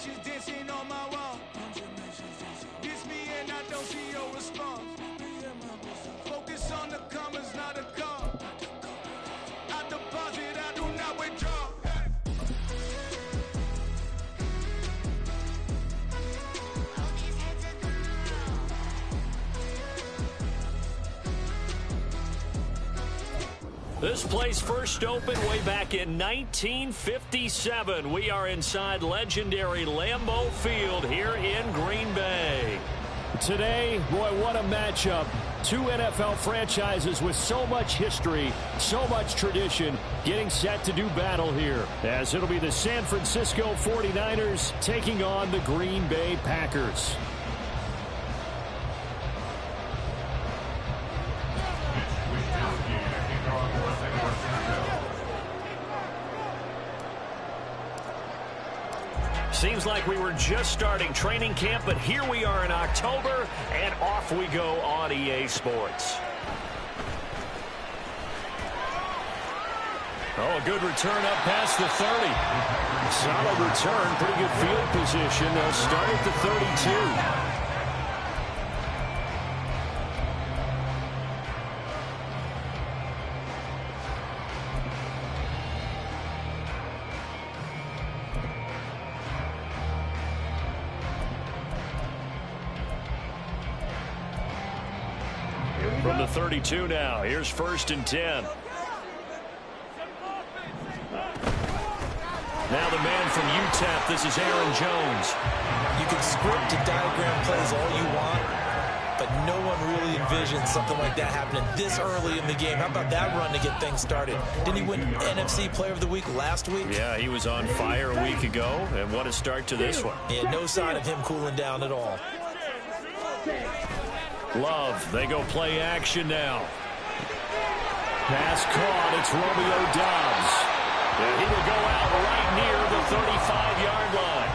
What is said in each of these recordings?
nations dancing on my wall. Diss me and I don't see your response. Focus on the commas, not the call. I deposit, I do not withdraw. This place first opened way back in 1957. We are inside legendary Lambeau Field here in Green Bay. Today, boy, what a matchup. Two NFL franchises with so much history, so much tradition, getting set to do battle here. As it'll be the San Francisco 49ers taking on the Green Bay Packers. Seems like we were just starting training camp, but here we are in October, and off we go on EA Sports. Oh, a good return up past the 30. Solid return, pretty good field position. They'll start at the 32. From the 32 now, here's 1st and 10. Now the man from UTEP, this is Aaron Jones. You can script and diagram plays all you want, but no one really envisions something like that happening this early in the game. How about that run to get things started? Didn't he win NFC Player of the Week last week? Yeah, he was on fire a week ago, and what a start to this one. Yeah, no sign of him cooling down at all. Love, they go play action now. Pass caught, it's Romeo Doubs. And he will go out right near the 35-yard line.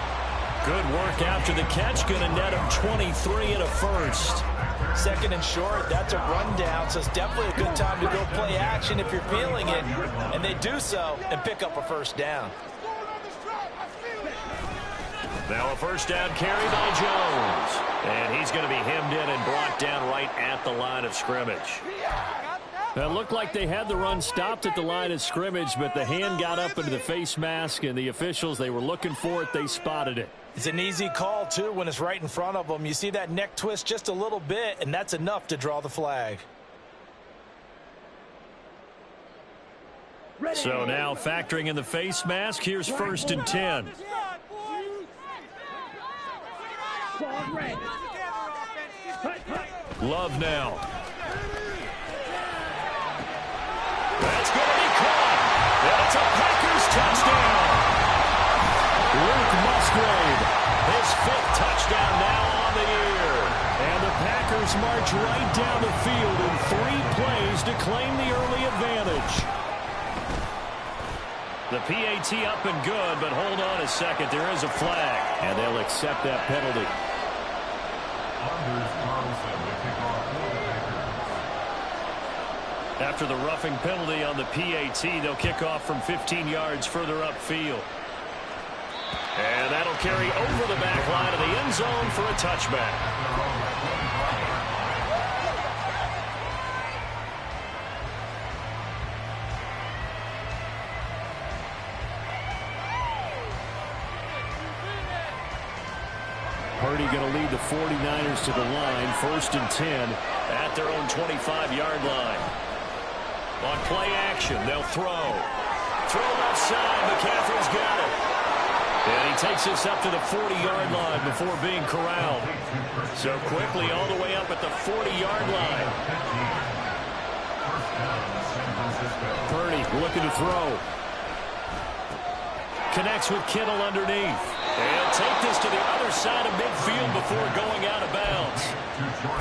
Good work after the catch, going to net him 23 and a first. 2nd and short, that's a rundown, so it's definitely a good time to go play action if you're feeling it. And they do so and pick up a first down. Now a first down carry by Jones. And he's going to be hemmed in and brought down right at the line of scrimmage. It looked like they had the run stopped at the line of scrimmage, but the hand got up into the face mask, and the officials, they were looking for it. They spotted it. It's an easy call, too, when it's right in front of them. You see that neck twist just a little bit, and that's enough to draw the flag. So now factoring in the face mask, here's 1st and 10. Love now. That's going to be caught. And it's a Packers touchdown. Luke Musgrave, his 5th touchdown now on the year. And the Packers march right down the field in 3 plays to claim the early advantage. The PAT up and good, but hold on a second. There is a flag. And they'll accept that penalty. After the roughing penalty on the PAT, they'll kick off from 15 yards further upfield. And that'll carry over the back line of the end zone for a touchback. Purdy going to lead the 49ers to the line, 1st and 10. At their own 25-yard line. On play action, they'll throw. Throw left side, McCaffrey's got it. And he takes us up to the 40-yard line before being corralled. So quickly all the way up at the 40-yard line. Purdy looking to throw. Connects with Kittle underneath. And take this to the other side of midfield before going out of bounds.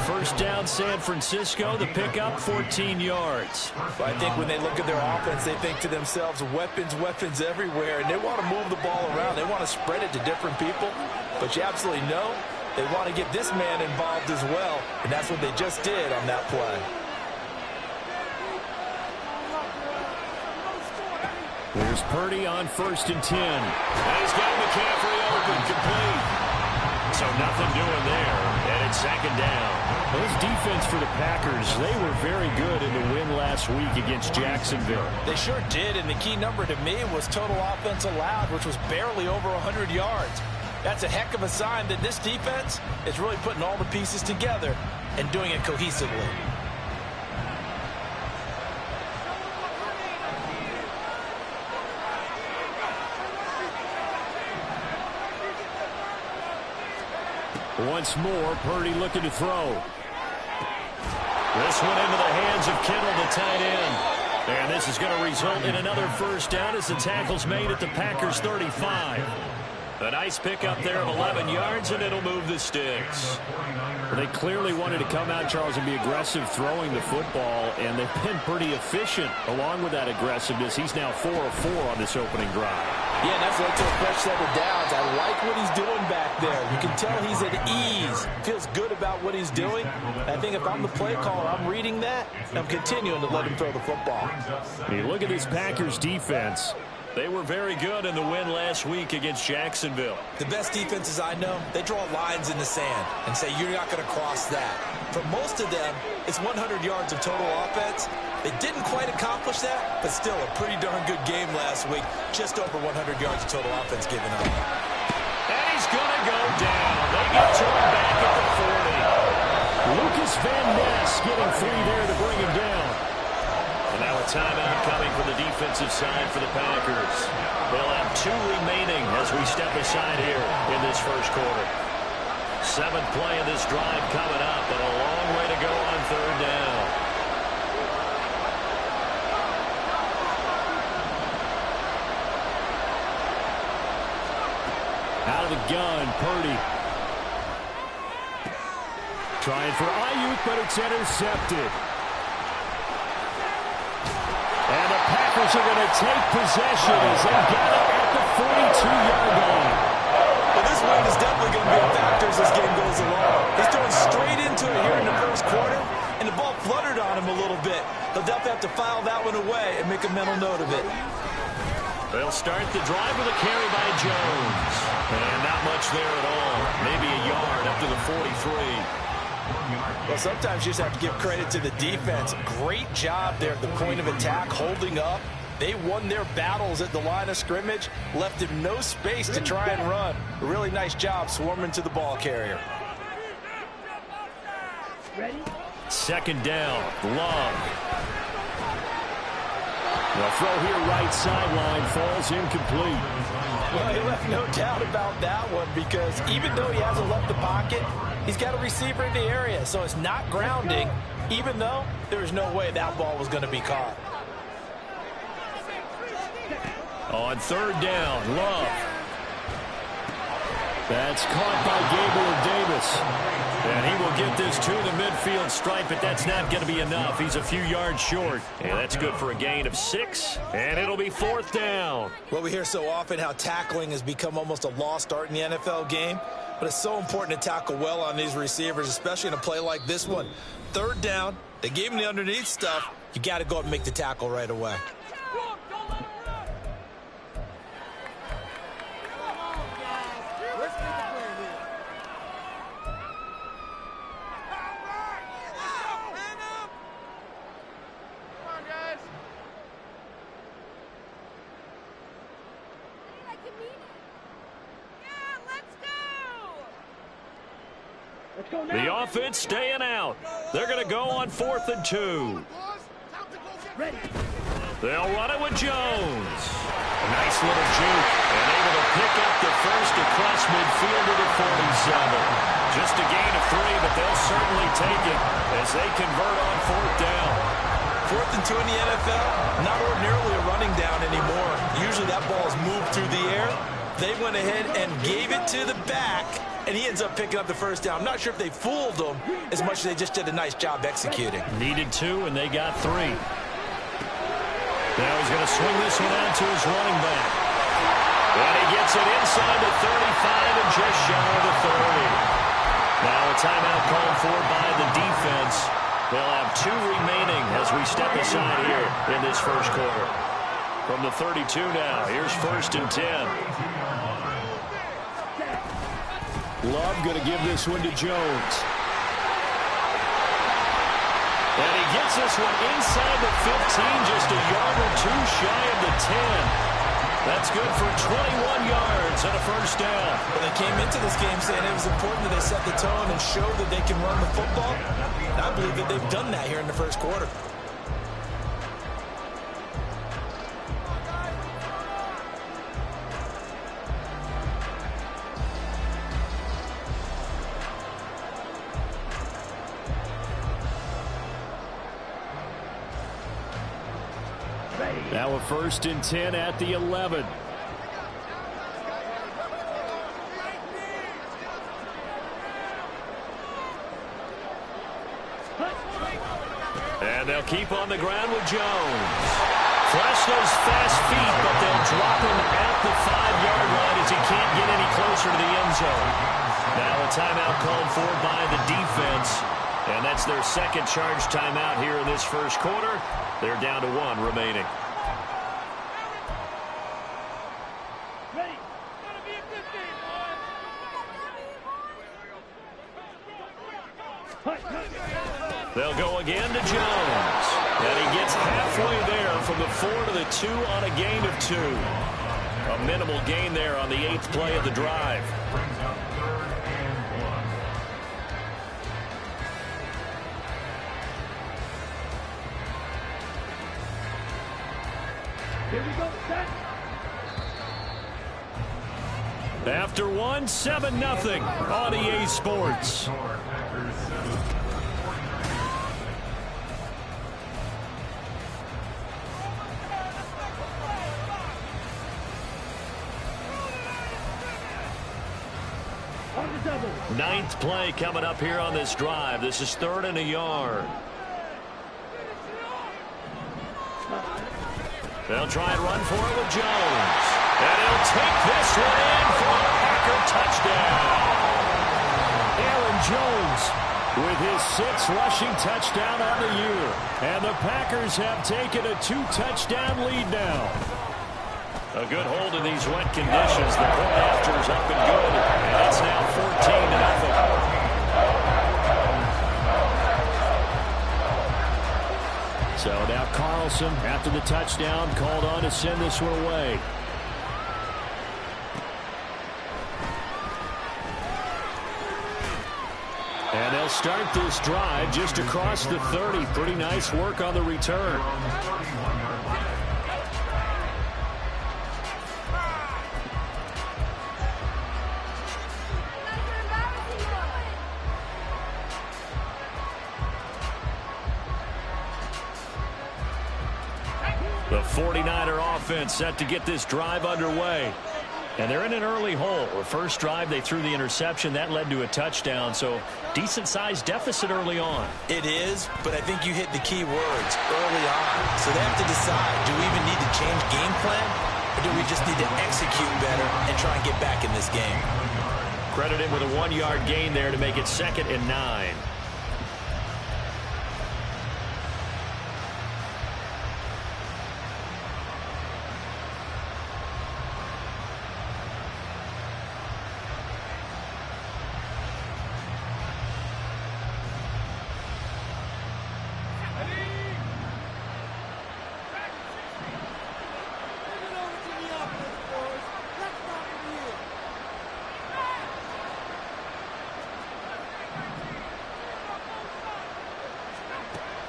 First down, San Francisco. The pickup, 14 yards. I think when they look at their offense, they think to themselves, weapons, weapons everywhere, and they want to move the ball around. They want to spread it to different people, but you absolutely know they want to get this man involved as well, and that's what they just did on that play. There's Purdy on 1st and 10. And he's got McCaffrey open, complete. down. Well, this defense for the Packers, they were very good in the win last week against Jacksonville. They sure did, and the key number to me was total offense allowed, which was barely over 100 yards. That's a heck of a sign that this defense is really putting all the pieces together and doing it cohesively. Once more, Purdy looking to throw. This one into the hands of Kittle, the tight end. And this is going to result in another first down as the tackle's made at the Packers' 35. A nice pickup there of 11 yards, and it'll move the sticks. Well, they clearly wanted to come out, Charles, and be aggressive throwing the football, and they've been pretty efficient along with that aggressiveness. He's now 4 of 4 on this opening drive. Yeah, and that's led to a fresh set of downs. I like what he's doing back there. You can tell he's at ease. Feels good about what he's doing. I think if I'm the play caller, I'm reading that, and I'm continuing to let him throw the football. You look at this Packers defense. They were very good in the win last week against Jacksonville. The best defenses I know, they draw lines in the sand and say you're not going to cross that. For most of them, it's 100 yards of total offense. They didn't quite accomplish that, but still a pretty darn good game last week. Just over 100 yards of total offense given up. And he's going to go down. They get to him back at the 40. Lucas Van Ness getting 3 there to bring him down. And now a timeout coming from the defensive side for the Packers. They'll have 2 remaining as we step aside here in this first quarter. 7th play of this drive coming up, and a long way to go on 3rd down. Out of the gun, Purdy. Trying for Ayuk, but it's intercepted. And the Packers are going to take possession as they got it at the 42-yard line. Well, this win is definitely going to be a factor as this game goes along. He's throwing straight into it here in the first quarter, and the ball fluttered on him a little bit. They'll definitely have to file that one away and make a mental note of it. They'll start the drive with a carry by Jones. And not much there at all. Maybe a yard up to the 43. Well, sometimes you just have to give credit to the defense. Great job there at the point of attack, holding up. They won their battles at the line of scrimmage, left him no space to try and run. A really nice job swarming to the ball carrier. Ready? 2nd down, Love. The throw here right sideline falls incomplete. Well, he left no doubt about that one because even though he hasn't left the pocket, he's got a receiver in the area, so it's not grounding, even though there was no way that ball was going to be caught. On 3rd down, Love. That's caught by Gabriel Davis. And he will get this to the midfield stripe, but that's not going to be enough. He's a few yards short. And that's good for a gain of 6. And it'll be 4th down. Well, we hear so often how tackling has become almost a lost art in the NFL game. But it's so important to tackle well on these receivers, especially in a play like this one. 3rd down, they gave him the underneath stuff. You got to go up and make the tackle right away. The offense staying out. They're going to go on 4th and 2. They'll run it with Jones. A nice little juke, and able to pick up the first across midfield to the 47. Just a gain of 3, but they'll certainly take it as they convert on 4th down. 4th and 2 in the NFL, not ordinarily a running down anymore. Usually that ball is moved through the air. They went ahead and gave it to the back, and he ends up picking up the first down. I'm not sure if they fooled him as much as they just did a nice job executing. Needed 2, and they got 3. Now he's going to swing this one out to his running back. And he gets it inside the 35 and just shy of the 30. Now a timeout called for by the defense. They'll have 2 remaining as we step aside here in this first quarter. From the 32 now, here's 1st and 10. Love going to give this one to Jones. And he gets this one inside the 15, just a yard or two shy of the 10. That's good for 21 yards and a first down. Well, they came into this game saying it was important that they set the tone and show that they can run the football. And I believe that they've done that here in the first quarter. Now a 1st and 10 at the 11. And they'll keep on the ground with Jones. Fresno's fast feet, but they'll drop him at the 5-yard line as he can't get any closer to the end zone. Now a timeout called for by the defense. And that's their second charge timeout here in this first quarter. They're down to 1 remaining. They'll go again to Jones. And he gets halfway there from the 4 to the 2 on a gain of 2. A minimal gain there on the 8th play of the drive. Here we go, set. After 1, 7-0 on EA Sports. Ninth play coming up here on this drive. This is 3rd and a yard. They'll try and run for it with Jones. And he'll take this one in for a Packer touchdown. Aaron Jones with his 6th rushing touchdown on the year. And the Packers have taken a 2-touchdown lead now. A good hold in these wet conditions. The point after's up and good. And it's now 14-0. So now Carlson, after the touchdown, called on to send this one away. And they'll start this drive just across the 30. Pretty nice work on the return. The 49er offense set to get this drive underway. And they're in an early hole. The first drive, they threw the interception. That led to a touchdown. So decent-sized deficit early on. It is, but I think you hit the key words early on. So they have to decide, do we even need to change game plan? Or do we just need to execute better and try and get back in this game? Credit him with a 1-yard gain there to make it 2nd and 9.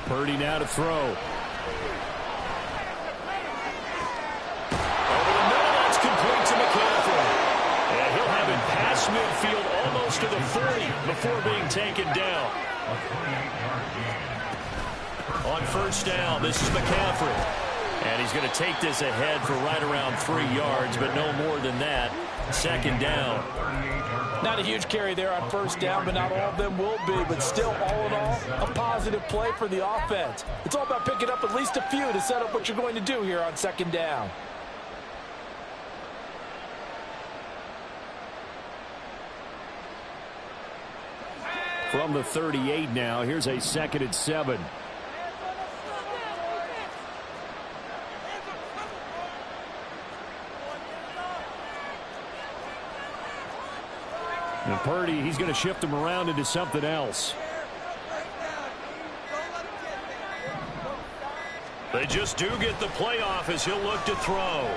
Purdy now to throw. Over the middle, that's complete to McCaffrey. And he'll have it past midfield almost to the 40 before being taken down. On first down, this is McCaffrey. And he's going to take this ahead for right around 3 yards, but no more than that. 2nd down. Not a huge carry there on first down, but not all of them will be. But still, all in all, a positive play for the offense. It's all about picking up at least a few to set up what you're going to do here on 2nd down. From the 38 now, here's a 2nd and 7. And Purdy, he's going to shift him around into something else. They just do get the playoff as he'll look to throw. Oh,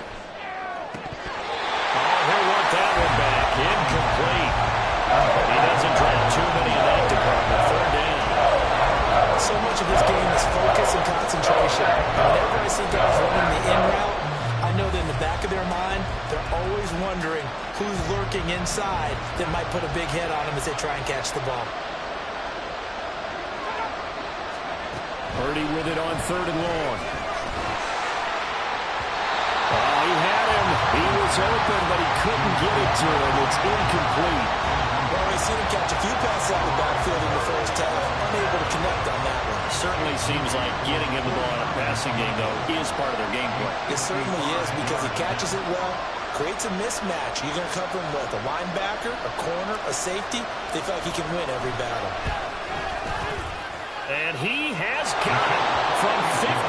he'll want that one back. Incomplete. He doesn't drop too many in that department. Third down. So much of this game is focus and concentration. Whenever I see guys running the in route, I know that in the back of their mind, they're always wondering who's lurking inside that might put a big hit on them as they try and catch the ball. Purdy with it on 3rd and long. Oh, he had him. He was open, but he couldn't get it to him. It's incomplete. Well, we've seen him catch a few passes out of the backfield in the first half. Unable to connect on that one. Certainly seems like getting him the ball in a passing game, though, is part of their game plan. It certainly is because he catches it well, creates a mismatch. You're going to cover him with a linebacker, a corner, a safety. They feel like he can win every battle. And he has got it from 55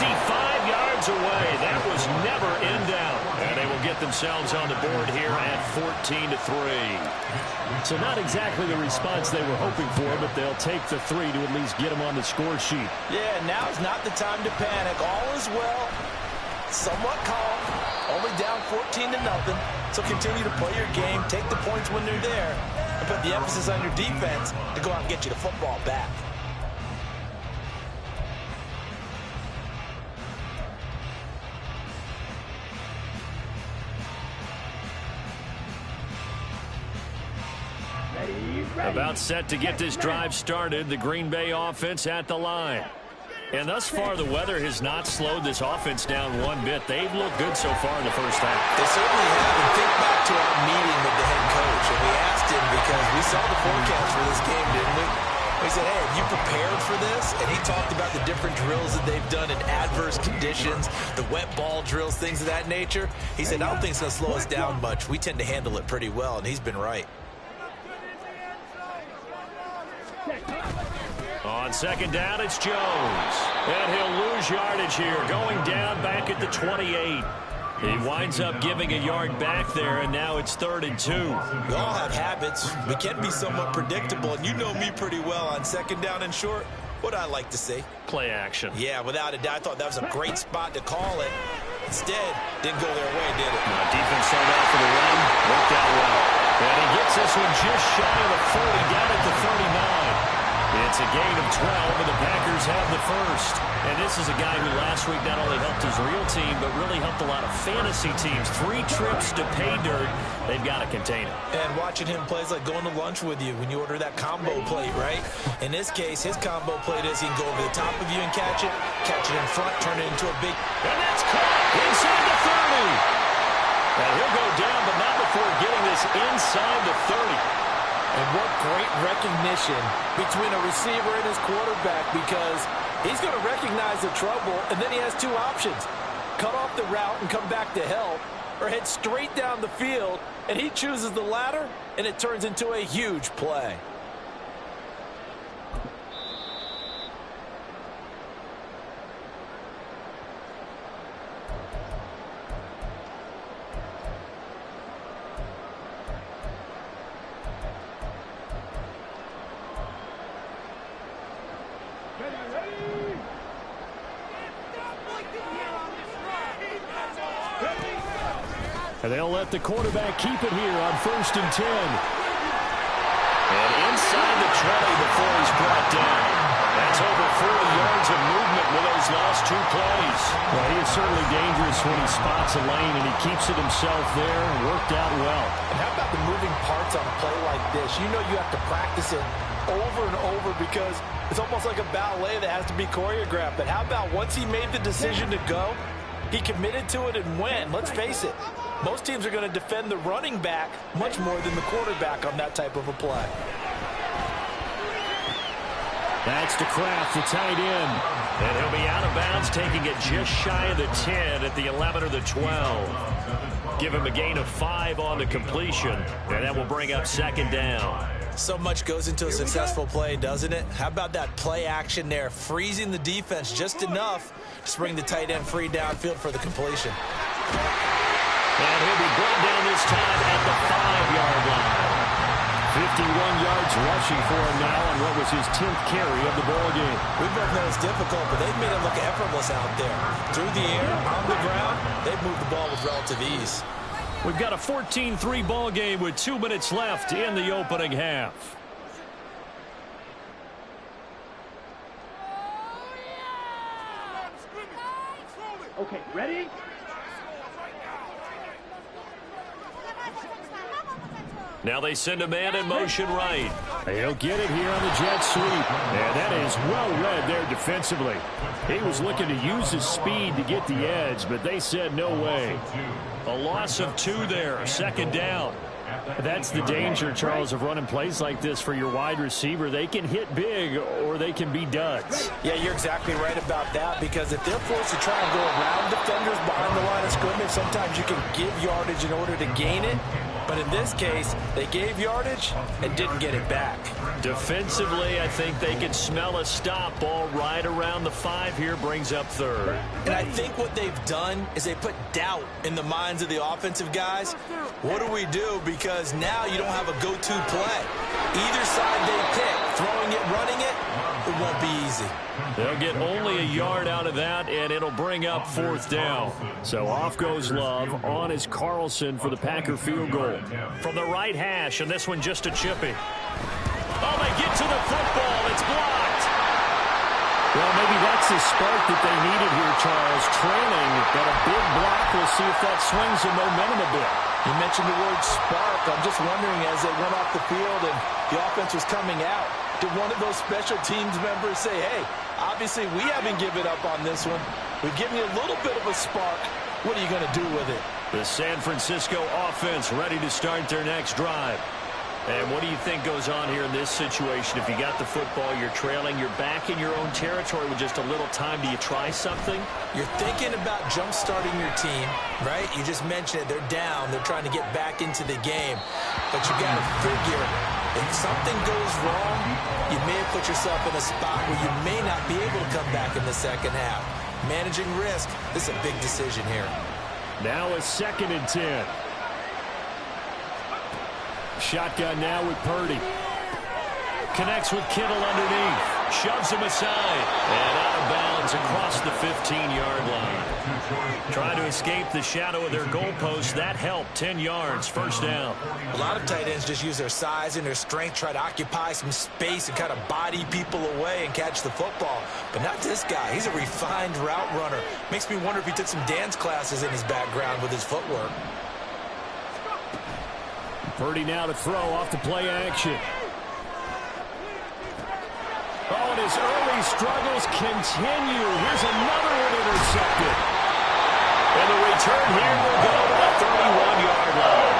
yards away. That was never in doubt. And they will get themselves on the board here at 14-3. So not exactly the response they were hoping for, but they'll take the 3 to at least get them on the score sheet. Yeah, now's not the time to panic. All is well. Somewhat calm. Only down 14-0. So continue to play your game, take the points when they're there, and put the emphasis on your defense to go out and get you the football back. About set to get this drive started, the Green Bay offense at the line. And thus far, the weather has not slowed this offense down one bit. They've looked good so far in the first half. They certainly have. And think back to our meeting with the head coach. And we asked him because we saw the forecast for this game, didn't we? We said, hey, have you prepared for this? And he talked about the different drills that they've done in adverse conditions, the wet ball drills, things of that nature. He said, I don't think it's going to slow us down much. We tend to handle it pretty well, and he's been right. On 2nd down, it's Jones. And he'll lose yardage here, going down back at the 28. He winds up giving a yard back there, and now it's 3rd and 2. We all have habits. We can be somewhat predictable, and you know me pretty well on 2nd down and short. What I like to see. Play action. Yeah, without a doubt. I thought that was a great spot to call it. Instead, didn't go their way, did it? No, defense sold out for the run. Worked out well. And he gets this one just shy of the 40, down at the 39. It's a gain of 12, and the Packers have the first. And this is a guy who last week not only helped his real team, but really helped a lot of fantasy teams. 3 trips to pay dirt. They've got to contain it. And watching him play is like going to lunch with you when you order that combo plate, right? In this case, his combo plate is he can go over the top of you and catch it in front, turn it into a big... And that's caught inside the 30. And he'll go down, but not before getting this inside the 30. And what great recognition between a receiver and his quarterback, because he's going to recognize the trouble, and then he has 2 options. Cut off the route and come back to help, or head straight down the field, and he chooses the latter, and it turns into a huge play. And they'll let the quarterback keep it here on 1st and 10. And inside the 20 before he's brought down. That's over 40 yards of movement with those last 2 plays. Well, he is certainly dangerous when he spots a lane, and he keeps it himself there. Worked out well. And how about the moving parts on a play like this? You know you have to practice it over and over because it's almost like a ballet that has to be choreographed. But how about once he made the decision to go, he committed to it and went. Let's face it. Most teams are going to defend the running back much more than the quarterback on that type of a play. That's to Kraft, the tight end. And he'll be out of bounds, taking it just shy of the 10 at the 11 or the 12. Give him a gain of 5 on the completion, and that will bring up 2nd down. So much goes into a successful play, doesn't it? How about that play action there, freezing the defense just enough to bring the tight end free downfield for the completion. And he'll be brought down this time at the 5-yard line. yards rushing for him now on what was his 10th carry of the ball game. We both know it's difficult, but they've made it look effortless out there. Through the air, on the ground, they've moved the ball with relative ease. We've got a 14-3 ball game with 2 minutes left in the opening half. Okay, ready? Now they send a man in motion right. He'll get it here on the jet sweep. And that is well read there defensively. He was looking to use his speed to get the edge, but they said no way. A loss of 2 there, second down. That's the danger, Charles, of running plays like this for your wide receiver. They can hit big or they can be duds. Yeah, you're exactly right about that, because if they're forced to try and go around defenders behind the line of scrimmage, sometimes you can give yardage in order to gain it. But in this case, they gave yardage and didn't get it back. Defensively, I think they can smell a stop. Ball right around the 5 here, brings up third. And I think what they've done is they put doubt in the minds of the offensive guys. What do we do? Because now you don't have a go-to play. Either side they pick, throwing it, running it, it won't be easy. They'll get only a yard out of that, and it'll bring up 4th down. So off goes Love. On is Carlson for the Packer field goal. From the right hash, and this one just a chippy. Oh, they get to the football. It's blocked. Well, maybe that's the spark that they needed here, Charles. Trailing, but a big block. We'll see if that swings the momentum a bit. You mentioned the word spark. I'm just wondering, as they went off the field and the offense was coming out, did one of those special teams members say, hey, obviously we haven't given up on this one. We've given you a little bit of a spark. What are you going to do with it? The San Francisco offense ready to start their next drive. And what do you think goes on here in this situation? If you got the football, you're trailing, you're back in your own territory with just a little time. Do you try something? You're thinking about jump-starting your team, right? You just mentioned it. They're down. They're trying to get back into the game. But you got to figure, if something goes wrong, you may have put yourself in a spot where you may not be able to come back in the second half. Managing risk, this is a big decision here. Now a 2nd and 10. Shotgun now with Purdy. Connects with Kittle underneath. Shoves him aside. And out of bounds across the 15-yard line. Trying to escape the shadow of their goalpost. That helped. 10 yards. First down. A lot of tight ends just use their size and their strength, try to occupy some space and kind of body people away and catch the football. But not this guy. He's a refined route runner. Makes me wonder if he took some dance classes in his background with his footwork. Purdy now to throw off the play action. Oh, and his early struggles continue. Here's another one intercepted. And the return here will go to the 31-yard line.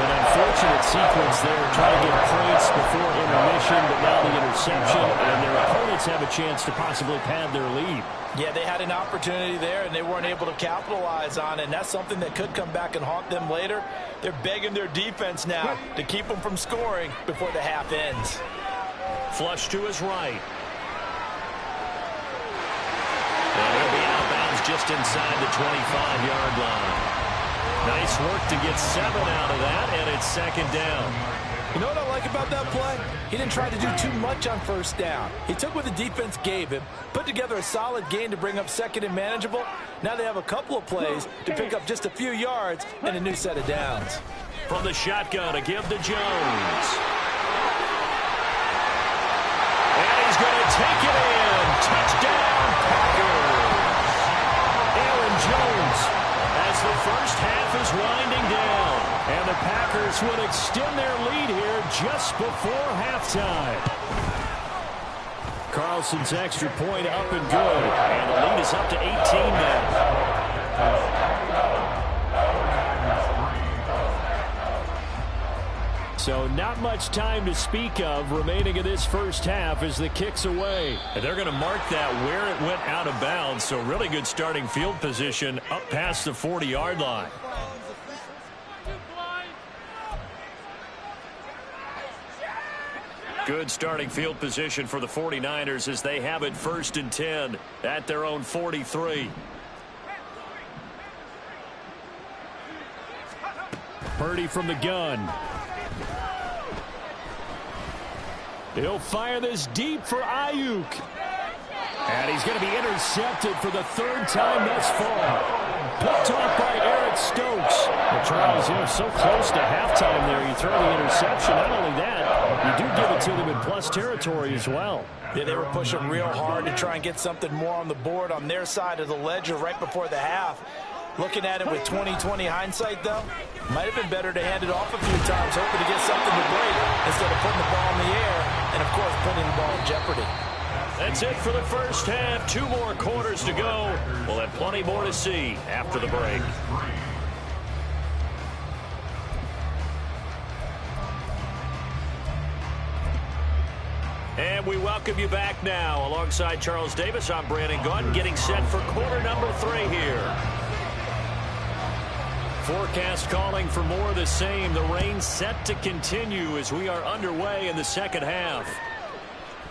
An unfortunate sequence there, trying to get points before intermission, but now the interception, and their opponents have a chance to possibly pad their lead. Yeah, they had an opportunity there, and they weren't able to capitalize on it, and that's something that could come back and haunt them later. They're begging their defense now to keep them from scoring before the half ends. Flush to his right. And he'll be out of bounds just inside the 25-yard line. Nice work to get 7 out of that, and it's 2nd down. You know what I like about that play? He didn't try to do too much on first down. He took what the defense gave him, put together a solid gain to bring up 2nd and manageable. Now they have a couple of plays to pick up just a few yards and a new set of downs. From the shotgun to give to Jones. And he's going to take it in. Touchdown, Packers. Aaron Jones, as the first half is winding down. And the Packers would extend their lead here just before halftime. Carlson's extra point up and good. And the lead is up to 18 now. So not much time to speak of remaining in this first half as the kick's away. And they're going to mark that where it went out of bounds. So really good starting field position up past the 40-yard line. Good starting field position for the 49ers as they have it 1st and 10 at their own 43. Purdy from the gun. He'll fire this deep for Ayuk. And he's going to be intercepted for the third time thus far. Picked off by Eric Stokes. Well, Charles, you're so close to halftime there. You throw the interception. Not only that, you do give it to them in plus territory as well. Yeah, they were pushing real hard to try and get something more on the board on their side of the ledger right before the half. Looking at it with 20/20 hindsight, though, might have been better to hand it off a few times, hoping to get something to break instead of putting the ball in the air and, of course, putting the ball in jeopardy. That's it for the first half. 2 more quarters to go. We'll have plenty more to see after the break. And we welcome you back now. Alongside Charles Davis, I'm Brandon Gunn, getting set for quarter number 3 here. Forecast calling for more of the same. The rain set to continue as we are underway in the second half.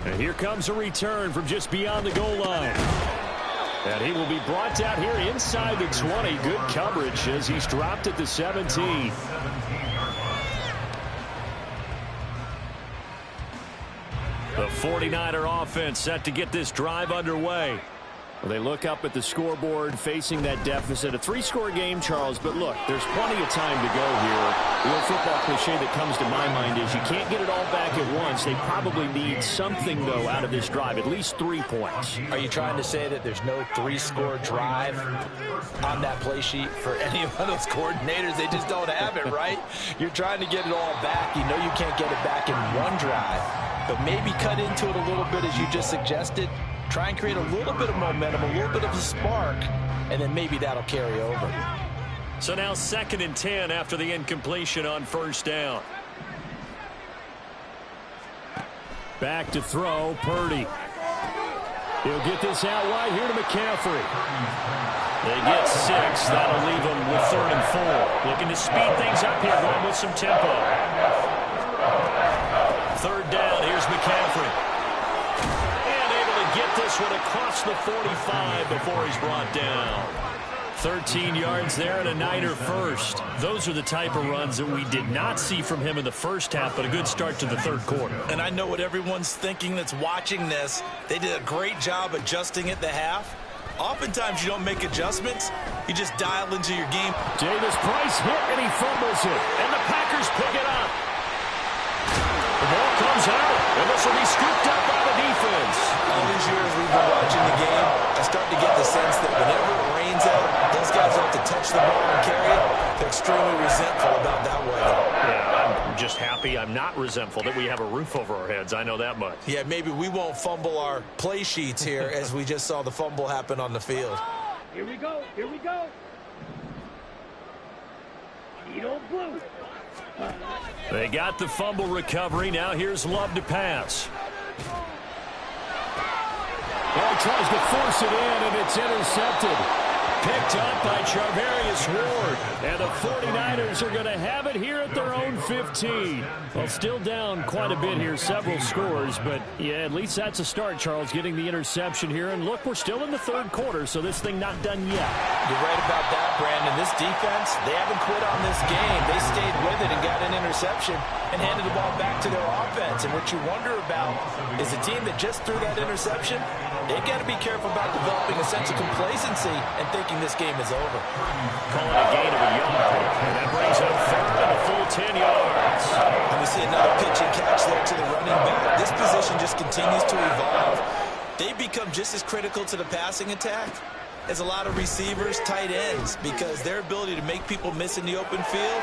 And here comes a return from just beyond the goal line. And he will be brought down here inside the 20. Good coverage as he's dropped at the 17. The 49er offense set to get this drive underway. Well, they look up at the scoreboard facing that deficit. A 3-score game, Charles, but look, there's plenty of time to go here. The old football cliche that comes to my mind is you can't get it all back at once. They probably need something, though, out of this drive, at least 3 points. Are you trying to say that there's no 3-score drive on that play sheet for any of those coordinators? They just don't have it, right? You're trying to get it all back. You know you can't get it back in one drive, but maybe cut into it a little bit as you just suggested. Try and create a little bit of momentum, a little bit of a spark, and then maybe that'll carry over. So now 2nd and 10 after the incompletion on first down. Back to throw, Purdy. He'll get this out wide here to McCaffrey. They get 6. That'll leave them with 3rd and 4. Looking to speed things up here, going with some tempo. 3rd down, here's McCaffrey. Get this one across the 45 before he's brought down. 13 yards there and a Niner first. Those are the type of runs that we did not see from him in the first half, but a good start to the 3rd quarter. And I know what everyone's thinking that's watching this. They did a great job adjusting at the half. Oftentimes you don't make adjustments. You just dial into your game. Davis Price hit and he fumbles it. And the Packers pick it up. The ball comes out, and this will be scooped up by the defense. All these years we've been watching the game, I start to get the sense that whenever it rains out, those guys have to touch the ball and carry it. They're extremely resentful about that weather. Yeah, I'm just happy I'm not resentful that we have a roof over our heads. I know that much. Yeah, maybe we won't fumble our play sheets here as we just saw the fumble happen on the field. Here we go. Here we go. Cheeto blue. They got the fumble recovery. Now here's Love to pass. Well, he tries to force it in, and it's intercepted. Picked up by Charvarius Ward. And the 49ers are going to have it here at their own 15. Well, still down quite a bit here, several scores. But, yeah, at least that's a start, Charles, getting the interception here. And, look, we're still in the 3rd quarter, so this thing not done yet. You're right about that, Brandon. This defense, they haven't quit on this game. They stayed with it and got an interception and handed the ball back to their offense. And what you wonder about is a team that just threw that interception, they've got to be careful about developing a sense of complacency and thinking this game is over. Calling a gain of a yard. And that brings up 3rd and a full 10 yards. And we see another pitch and catch there to the running back. This position just continues to evolve. They become just as critical to the passing attack as a lot of receivers, tight ends, because their ability to make people miss in the open field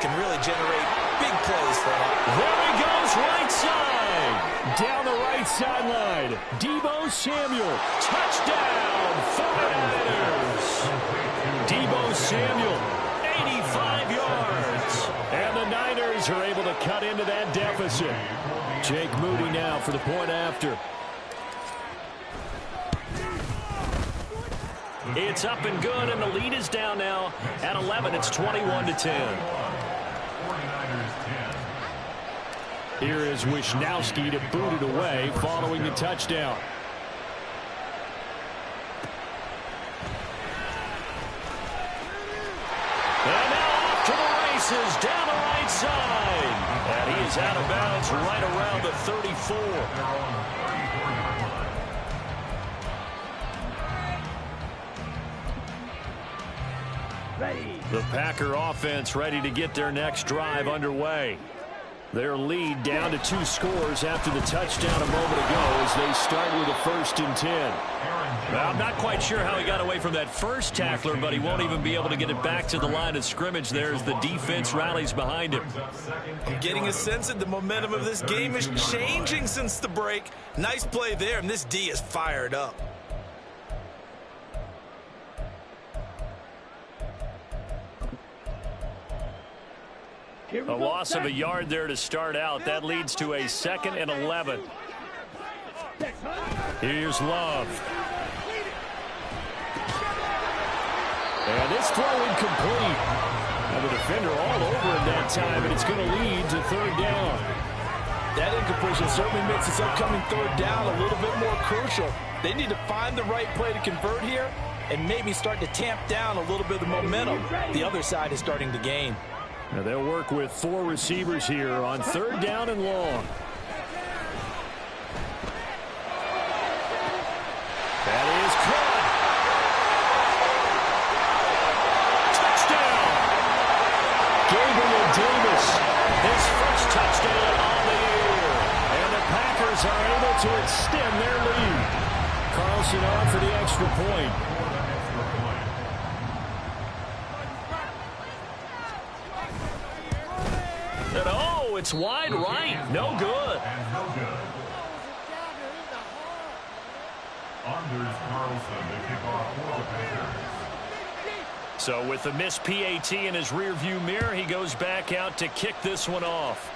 can really generate big plays for them. There he goes, right side. Down the right sideline. Deebo Samuel. Touchdown, 49ers. Deebo Samuel, 85 yards. And the Niners are able to cut into that deficit. Jake Moody now for the point after. It's up and good, and the lead is down now at 11. It's 21-10. Here is Wisnowski to boot it away following the touchdown. And now off to the races down the right side. And he is is out of bounds right around the 34. The Packer offense ready to get their next drive underway. Their lead down to 2 scores after the touchdown a moment ago as they start with a 1st and 10. Well, I'm not quite sure how he got away from that first tackler, but he won't even be able to get it back to the line of scrimmage there as the defense rallies behind him. I'm getting a sense that the momentum of this game is changing since the break. Nice play there, and this D is fired up. A loss of a yard there to start out. That leads to a 2nd and 11. Here's Love. And this throw incomplete. And the defender all over him that time, and it's going to lead to 3rd down. That incompletion certainly makes this upcoming 3rd down a little bit more crucial. They need to find the right play to convert here and maybe start to tamp down a little bit of momentum. The other side is starting to gain. Now they'll work with 4 receivers here on 3rd down and long. That is caught. Touchdown! Gabriel Davis, his first touchdown on the year. And the Packers are able to extend their lead. Carlson on for the extra point. And oh, it's wide right. No good. So with the missed PAT in his rearview mirror, he goes back out to kick this one off.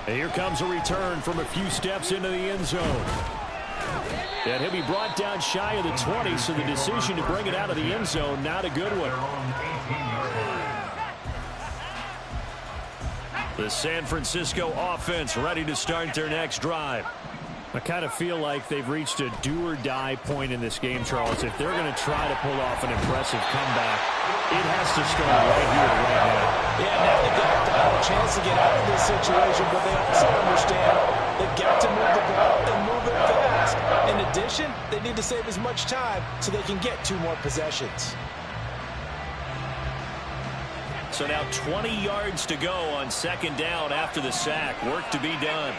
And here comes a return from a few steps into the end zone. And he'll be brought down shy of the 20, so the decision to bring it out of the end zone, not a good one. The San Francisco offense ready to start their next drive. I kind of feel like they've reached a do-or-die point in this game, Charles. If they're going to try to pull off an impressive comeback, it has to start right here, right now. Yeah, now they've got to have a chance to get out of this situation, but they also understand they've got to move the ball and move it fast. In addition, they need to save as much time so they can get 2 more possessions. So now 20 yards to go on 2nd down after the sack. Work to be done.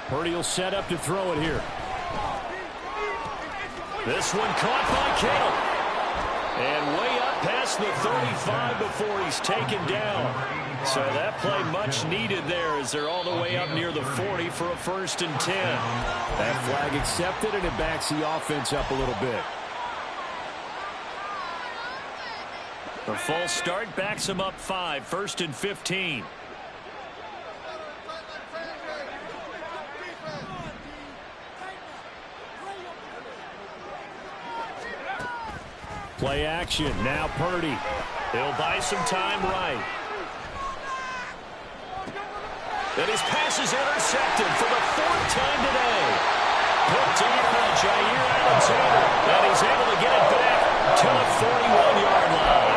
Purdy will set up to throw it here. This one caught by Kittle. And way up past the 35 before he's taken down. So that play much needed there as they're all the way up near the 40 for a 1st and 10. That flag accepted, and it backs the offense up a little bit. The false start backs him up 5, 1st and 15. Play action. Now Purdy. He'll buy some time right. And his pass is intercepted for the 4th time today. Put deep by Jair Alexander. And he's able to get it back to the 41-yard line.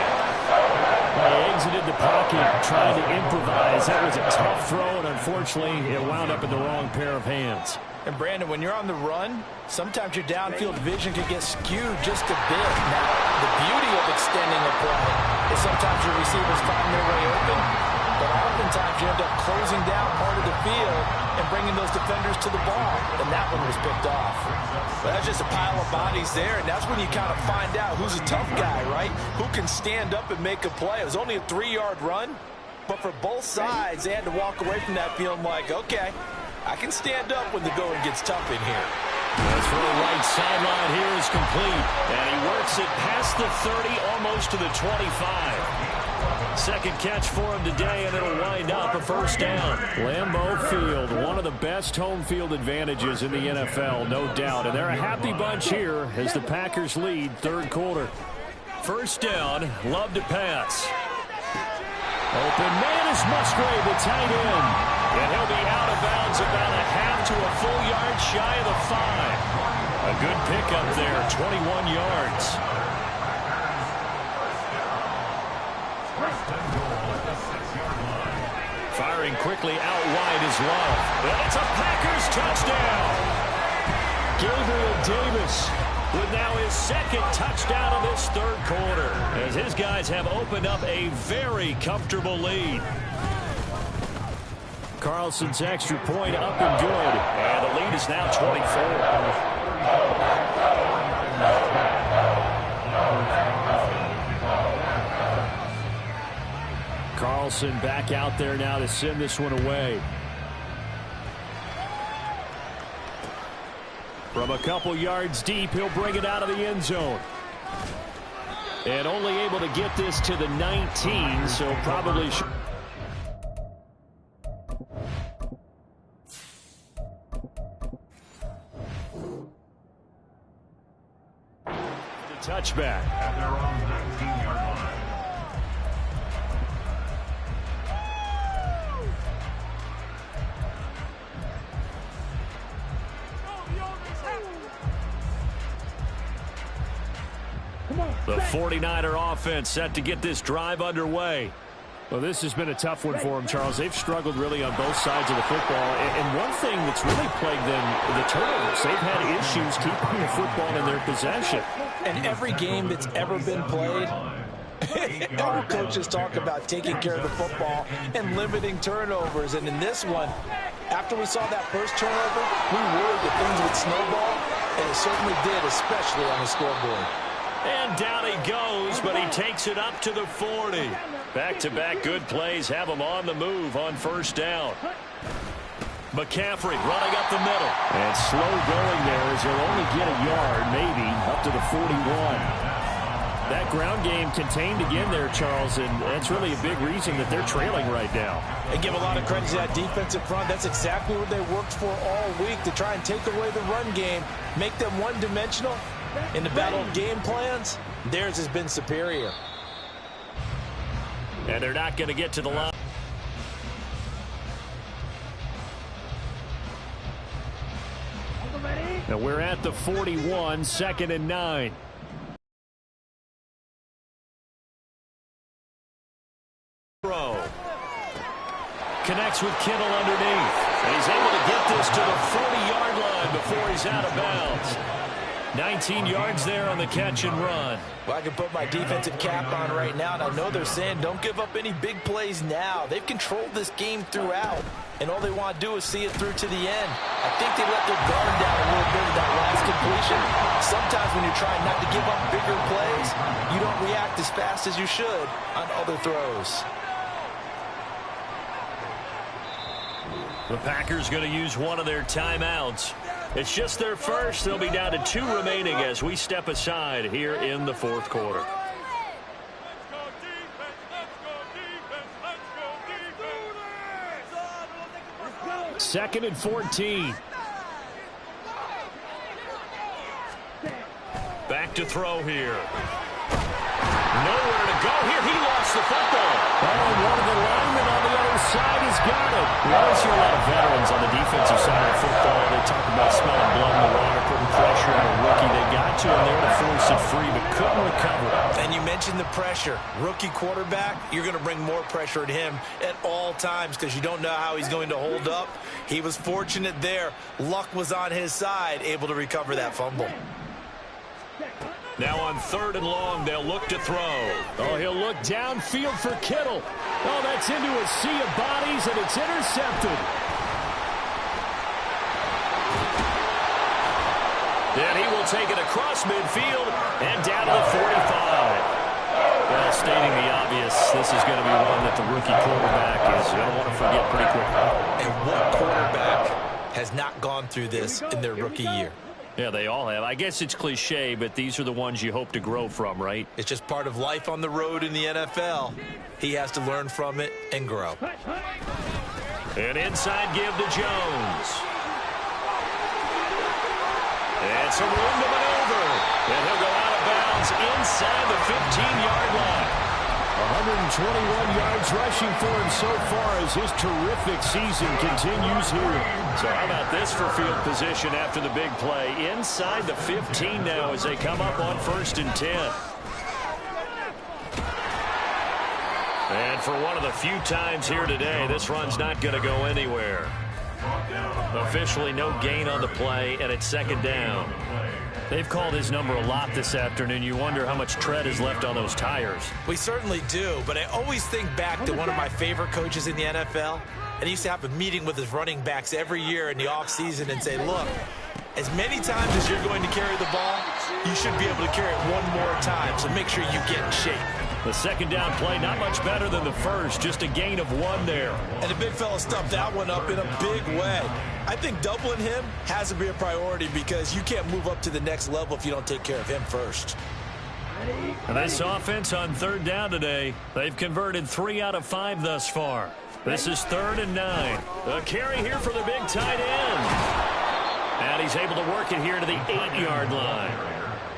He exited the pocket trying to improvise. That was a tough throw, and unfortunately, it wound up in the wrong pair of hands. And Brandon, when you're on the run, sometimes your downfield vision can get skewed just a bit. Now, the beauty of extending a play is sometimes your receivers find their way open, but oftentimes you end up closing down part of the field and bringing those defenders to the ball, and that one was picked off. But that's just a pile of bodies there, and that's when you kind of find out who's a tough guy, right? Who can stand up and make a play. It was only a 3-yard run, but for both sides, they had to walk away from that feeling like, okay, I can stand up when the going gets tough in here. That's for the right sideline here is complete. And he works it past the 30, almost to the 25. Second catch for him today, and it'll wind up a 1st down. Lambeau Field, one of the best home field advantages in the NFL, no doubt. And they're a happy bunch here as the Packers lead 3rd quarter. 1st down, Love to pass. Open man is Musgrave, the tight end. And he'll be out of bounds about a half to a full yard shy of the 5. A good pickup there, 21 yards. getting quickly out wide is Love. And it's a Packers touchdown. Gabriel Davis with now his second touchdown of this third quarter, as his guys have opened up a very comfortable lead. Carlson's extra point up and good. And the lead is now 24. Carlson back out there now to send this one away. From a couple yards deep, he'll bring it out of the end zone. And only able to get this to the 19, so probably should. The touchback. At their own 19-yard line. The 49er offense set to get this drive underway. Well, this has been a tough one for them, Charles. They've struggled really on both sides of the football. And one thing that's really plagued them, the turnovers. They've had issues keeping the football in their possession. And every game that's ever been played, all coaches talk about taking care of the football and limiting turnovers. And in this one, after we saw that first turnover, we worried that things would snowball. And it certainly did, especially on the scoreboard. And down he goes, but he takes it up to the 40. Back-to-back good plays have him on the move on first down. McCaffrey running up the middle. And slow going there as he'll only get a yard, maybe, up to the 41. That ground game contained again there, Charles, and that's really a big reason that they're trailing right now. They give a lot of credit to that defensive front. That's exactly what they worked for all week, to try and take away the run game, make them one-dimensional. In the battle of game plans, theirs has been superior. And they're not going to get to the line. Now we're at the 41, 2nd and 9. Throw. Connects with Kittle underneath. And he's able to get this to the 40-yard line before he's out of bounds. 19 yards there on the catch and run. Well, I can put my defensive cap on right now, and I know they're saying don't give up any big plays now. They've controlled this game throughout, and all they want to do is see it through to the end. I think they let their guard down a little bit with that last completion. Sometimes when you're trying not to give up bigger plays, you don't react as fast as you should on other throws. The Packers going to use one of their timeouts. It's just their first. They'll be down to 2 remaining as we step aside here in the fourth quarter. Second and 14. Back to throw here. Nowhere to go here. He lost the football. Oh, one of the linemen on the other side has got it. We always hear a lot of veterans on the defensive side of football. They talk about smelling blood in the water, putting pressure on a rookie. They got to him there to force it free, but couldn't recover. And you mentioned the pressure. Rookie quarterback, you're going to bring more pressure at him at all times because you don't know how he's going to hold up. He was fortunate there. Luck was on his side, able to recover that fumble. Now on 3rd and long, they'll look to throw. Oh, he'll look downfield for Kittle. Oh, that's into a sea of bodies, and it's intercepted. And he will take it across midfield and down to the 45. Well, stating the obvious, this is going to be one that the rookie quarterback is going to want to forget pretty quickly. And what quarterback has not gone through this in their rookie year? Yeah, they all have. I guess it's cliche, but these are the ones you hope to grow from, right? It's just part of life on the road in the NFL. He has to learn from it and grow. An inside give to Jones. And some room to maneuver. And he'll go out of bounds inside the 15-yard line. 121 yards rushing for him so far as his terrific season continues here. So how about this for field position after the big play? Inside the 15 now as they come up on 1st and 10. And for one of the few times here today, this run's not going to go anywhere. Officially no gain on the play, and it's second down. They've called his number a lot this afternoon. You wonder how much tread is left on those tires. We certainly do, but I always think back to one of my favorite coaches in the NFL, and he used to have a meeting with his running backs every year in the offseason and say, look, as many times as you're going to carry the ball, you should be able to carry it one more time, so make sure you get in shape. The second down play, not much better than the first, just a gain of 1 there. And the big fella stuffed that one up in a big way. I think doubling him has to be a priority because you can't move up to the next level if you don't take care of him first. And this offense on third down today, they've converted 3 out of 5 thus far. This is 3rd and 9. A carry here for the big tight end. And he's able to work it here to the 8-yard line.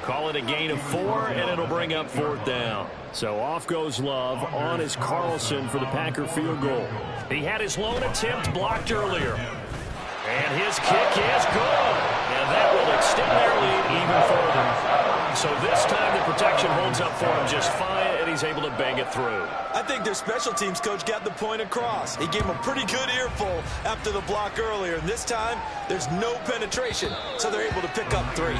Call it a gain of 4, and it'll bring up 4th down. So off goes Love. On is Carlson for the Packer field goal. He had his lone attempt blocked earlier. And his kick is good. And that will extend their lead even further. So this time the protection holds up for him just fine, and he's able to bang it through. I think their special teams coach got the point across. He gave him a pretty good earful after the block earlier. And this time, there's no penetration, so they're able to pick up 3.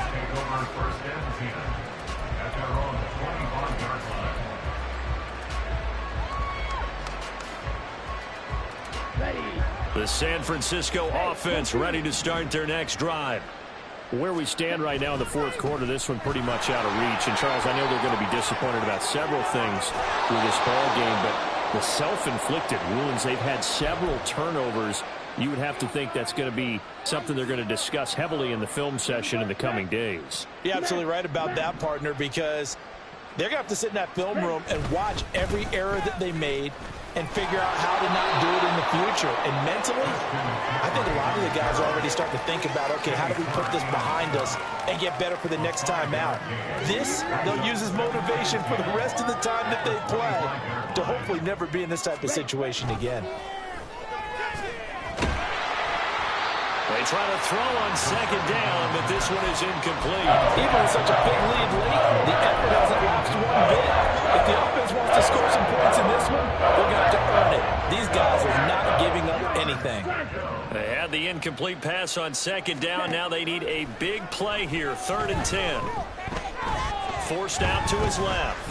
The San Francisco offense ready to start their next drive. Where we stand right now in the fourth quarter, this one pretty much out of reach. And, Charles, I know they're going to be disappointed about several things with this ball game, but the self-inflicted wounds, they've had several turnovers. You would have to think that's going to be something they're going to discuss heavily in the film session in the coming days. You're absolutely right about that, partner, because they're going to have to sit in that film room and watch every error that they made and figure out how to not do it in the future. And mentally, I think a lot of the guys are already starting to think about, okay, how do we put this behind us and get better for the next time out? This, they'll use as motivation for the rest of the time that they play to hopefully never be in this type of situation again. They try to throw on second down, but this one is incomplete. Even with such a big lead late, the effort hasn't lost one bit. If the offense wants to score some points in this one, they're going to have to earn it. These guys are not giving up anything. They had the incomplete pass on second down. Now they need a big play here, 3rd and 10. Forced out to his left.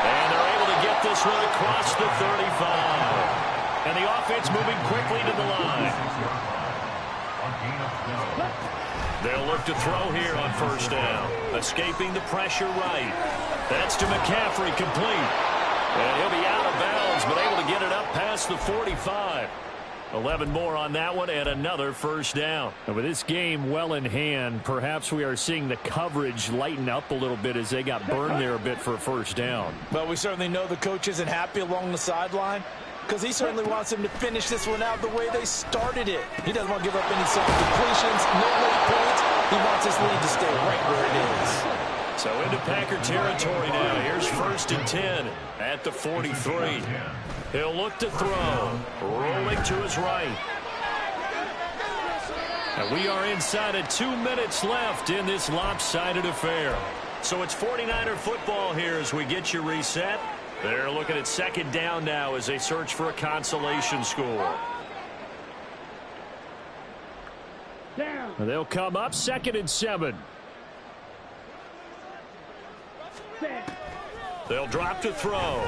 And they're able to get this one across the 35. And the offense moving quickly to the line. They'll look to throw here on first down. Escaping the pressure right. That's to McCaffrey, complete. And he'll be out of bounds, but able to get it up past the 45. 11 more on that one, and another first down. And with this game well in hand, perhaps we are seeing the coverage lighten up a little bit as they got burned there a bit for a first down. Well, we certainly know the coach isn't happy along the sideline, because he certainly wants them to finish this one out the way they started it. He doesn't want to give up any second completions, no late points. He wants this lead to stay right where it is. So into Packer territory now. Here's 1st and 10 at the 43. He'll look to throw. Rolling to his right. And we are inside of 2 minutes left in this lopsided affair. So it's 49er football here as we get you reset. They're looking at second down now as they search for a consolation score. And they'll come up 2nd and 7. They'll drop to throw.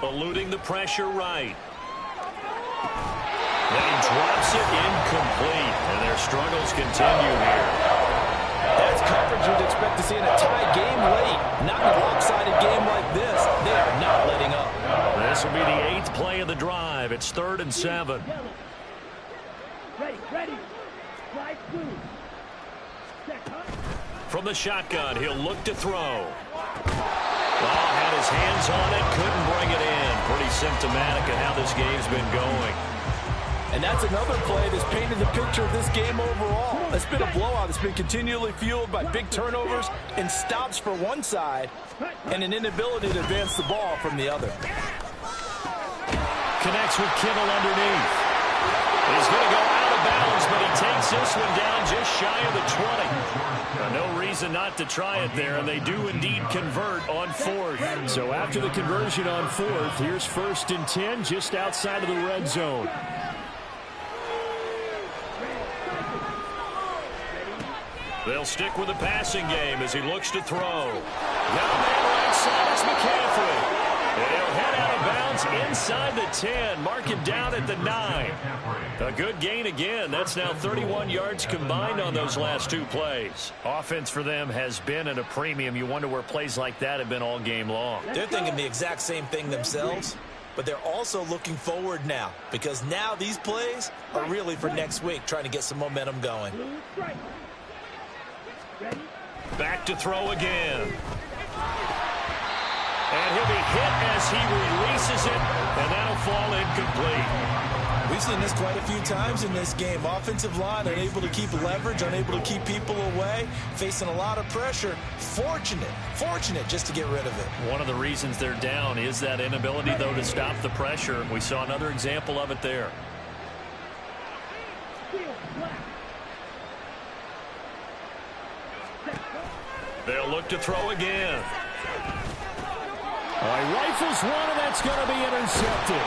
Eluding the pressure right. Then he drops it incomplete. And their struggles continue here. That's coverage you'd expect to see in a tie game late. Not in a lopsided game like this. They are not letting up. This will be the 8th play of the drive. It's 3rd and 7. Ready. Slide through. From the shotgun, he'll look to throw. Well, had his hands on it, couldn't bring it in. Pretty symptomatic of how this game's been going. And that's another play that's painted the picture of this game overall. It's been a blowout. It's been continually fueled by big turnovers and stops for one side and an inability to advance the ball from the other. Connects with Kittle underneath. He's going to go out of of bounds, but he takes this one down just shy of the 20. No reason not to try it there, and they do indeed convert on 4th. So after the conversion on 4th, here's 1st and 10 just outside of the red zone. They'll stick with the passing game as he looks to throw. Down there right side, it's McCaffrey. And he'll head out of bounds inside the 10, marking down at the 9. A good gain again. That's now 31 yards combined on those last 2 plays. Offense for them has been at a premium. You wonder where plays like that have been all game long. They're thinking the exact same thing themselves, but they're also looking forward now, because now these plays are really for next week, trying to get some momentum going. Back to throw again. And he'll be hit as he releases it, and that'll fall incomplete. We've seen this quite a few times in this game. Offensive line unable to keep leverage, unable to keep people away, facing a lot of pressure. Fortunate just to get rid of it. One of the reasons they're down is that inability, though, to stop the pressure. We saw another example of it there. They'll look to throw again. He rifles one, and that's going to be intercepted.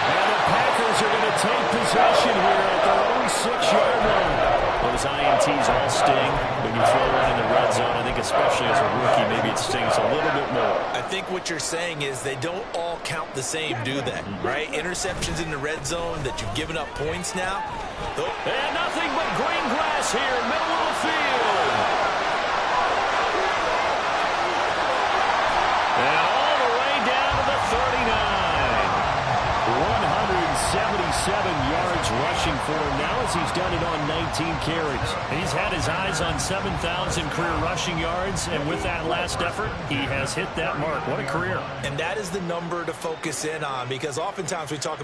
And the Packers are going to take possession here at their own 6-yard line. Those INTs all sting when you throw one in the red zone. I think especially as a rookie, maybe it stings a little bit more. I think what you're saying is they don't all count the same, do they? Right? Interceptions in the red zone that you've given up points now. And nothing but green grass here, middle of the field. And all the way down to the 39. 177 yards rushing for him now as he's done it on 19 carries. He's had his eyes on 7,000 career rushing yards, and with that last effort, he has hit that mark. What a career. And that is the number to focus in on, because oftentimes we talk about